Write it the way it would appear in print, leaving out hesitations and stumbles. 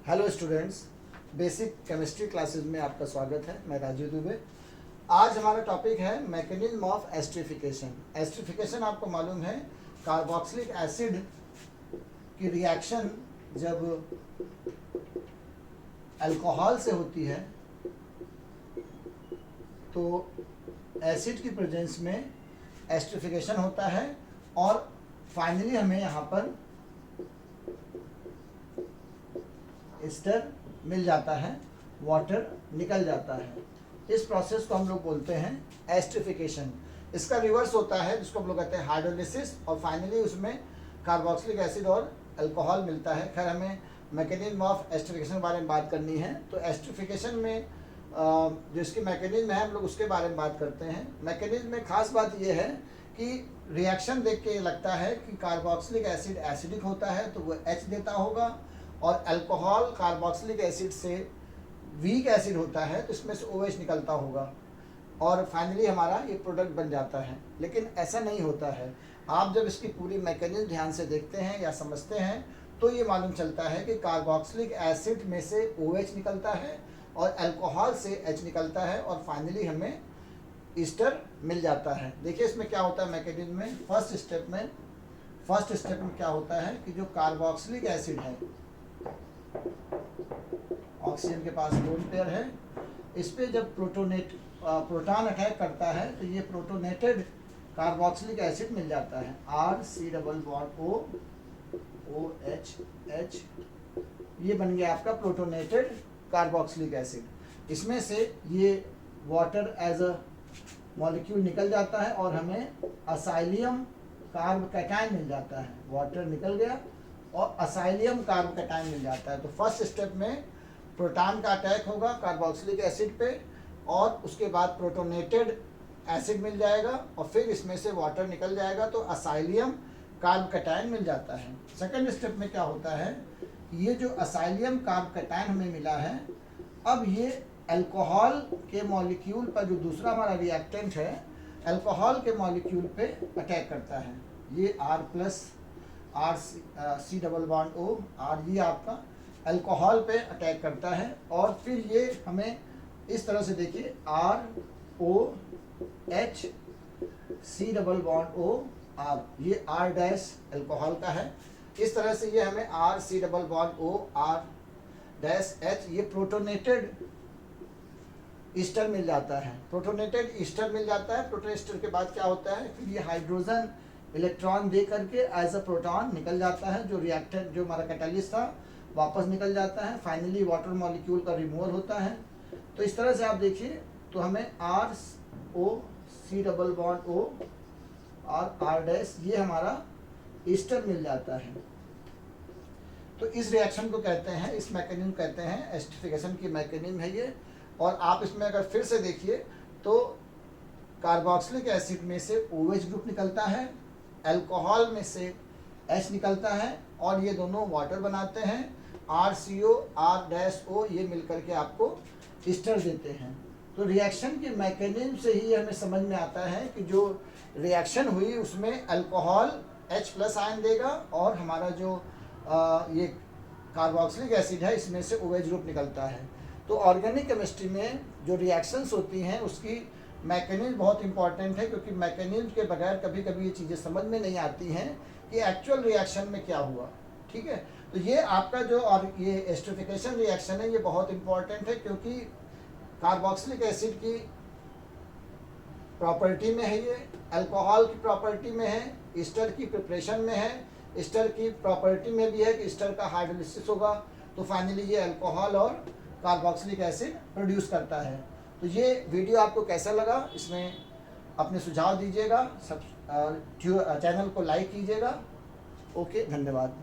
Hello students, basic chemistry classes में आपका स्वागत है। मैं राजीव दुबे। आज हमारा टॉपिक है मैकेनिज्म ऑफ एस्टरिफिकेशन। एस्टरिफिकेशन आपको मालूम है, कार्बोक्सिलिक एसिड की रिएक्शन जब अल्कोहल से होती है तो एसिड की प्रेजेंस में एस्टरिफिकेशन होता है और फाइनली हमें यहाँ पर एस्टर मिल जाता है, वाटर निकल जाता है। इस प्रोसेस को हम लोग बोलते हैं एस्टरिफिकेशन। इसका रिवर्स होता है जिसको हम लोग कहते हैं हाइड्रोलिसिस, और फाइनली उसमें कार्बोक्सिलिक एसिड और अल्कोहल मिलता है। खैर हमें मैकेनिज्म ऑफ एस्टरिफिकेशन के बारे में बात करनी है, तो एस्टरिफिकेशन में जो इसकी मैकेनिज्म है हम लोग उसके बारे में बात करते हैं। मैकेनिज्म में खास बात यह है कि रिएक्शन देख के लगता है कि कार्बोक्सिलिक एसिड एसिडिक होता है तो वो H देता होगा, और अल्कोहल कार्बोक्सिलिक एसिड से वीक एसिड होता है तो इसमें से OH निकलता होगा और फाइनली हमारा ये प्रोडक्ट बन जाता है। लेकिन ऐसा नहीं होता है। आप जब इसकी पूरी मैकेनिज्म ध्यान से देखते हैं या समझते हैं तो ये मालूम चलता है कि कार्बोक्सिलिक एसिड में से OH निकलता है और अल्कोहल से H निकलता है और फाइनली हमें ईस्टर मिल जाता है। देखिए इसमें क्या होता है मैकेनिज्म में। फर्स्ट स्टेप में क्या होता है कि जो कार्बोक्सिलिक एसिड है, ऑक्सीजन के पास लोन पेयर है, इस पे जब प्रोटॉन अटैक करता है तो ये प्रोटोनेटेड कार्बोक्सिलिक एसिड मिल जाता है। RC+OH, ये बन गया आपका प्रोटोनेटेड कार्बोक्सिलिक एसिड। इसमें से ये वाटर एज अ मॉलिक्यूल निकल जाता है और हमें असाइलियम कार्ब कैटायन मिल जाता है। वाटर निकल गया और असाइलियम कार्ब कैटायन मिल जाता है। तो फर्स्ट स्टेप में प्रोटॉन का अटैक होगा कार्बोक्सिलिक एसिड पे और उसके बाद प्रोटोनेटेड एसिड मिल जाएगा और फिर इसमें से वाटर निकल जाएगा तो असाइलियम कार्ब कैटायन मिल जाता है। सेकंड स्टेप में क्या होता है, ये जो असाइलियम कार्ब कैटायन हमें मिला है, अब ये अल्कोहल के मॉलिक्यूल पर जो दूसरा हमारा रिएक्टेंट है अल्कोहल के मॉलिक्यूल पे अटैक करता है। ये RC+O, ये आपका अल्कोहल पे अटैक करता है और फिर ये हमें इस तरह से देखिए ROH C+O, ये R डैश अल्कोहल का है। इस तरह से ये हमें RC+O R डैश H, ये प्रोटोनेटेड ईस्टर मिल जाता है। प्रोटोनेटेड ईस्टर मिल जाता है। प्रोटोनेस्टर के बाद क्या होता है, फिर ये हाइड्रोजन इलेक्ट्रॉन दे करके एज अ प्रोटॉन निकल जाता है। जो रिएक्टेंट जो हमारा कैटालिस्ट था वापस निकल जाता है। फाइनली वाटर मॉलिक्यूल का रिमूवल होता है। तो इस तरह से आप देखिए तो हमें ROC+O और R डैश ये हमारा ईस्टर मिल जाता है। तो इस रिएक्शन को कहते हैं, इस मैकेनिज्म कहते हैं एस्टरिफिकेशन की मैकेनिज्म है ये। और आप इसमें अगर फिर से देखिए तो कार्बोक्सिलिक एसिड में से OH ग्रुप निकलता है, अल्कोहल में से H निकलता है और ये दोनों वाटर बनाते हैं। RCO R-O ये मिलकर के आपको ईस्टर देते हैं। तो रिएक्शन के मैकेनिज्म से ही हमें समझ में आता है कि जो रिएक्शन हुई उसमें अल्कोहल H+ आयन देगा और हमारा जो ये कार्बोक्सिलिक एसिड है इसमें से OH ग्रुप निकलता है। तो ऑर्गेनिक केमिस्ट्री में जो रिएक्शंस होती हैं उसकी मैकेनिज्म बहुत इंपॉर्टेंट है, क्योंकि मैकेनिज्म के बगैर कभी कभी ये चीज़ें समझ में नहीं आती हैं कि एक्चुअल रिएक्शन में क्या हुआ। ठीक है, तो ये आपका जो और ये एस्टरिफिकेशन रिएक्शन है ये बहुत इंपॉर्टेंट है, क्योंकि कार्बोक्सिलिक एसिड की प्रॉपर्टी में है, ये अल्कोहल की प्रॉपर्टी में है, ईस्टर की प्रिपरेशन में है, ईस्टर की प्रॉपर्टी में भी है कि ईस्टर का हाइड्रोलिसिस होगा तो फाइनली ये अल्कोहल और कार्बोक्सिलिक एसिड प्रोड्यूस करता है। तो ये वीडियो आपको कैसा लगा, इसमें अपने सुझाव दीजिएगा, सब चैनल को लाइक कीजिएगा। ओके, धन्यवाद।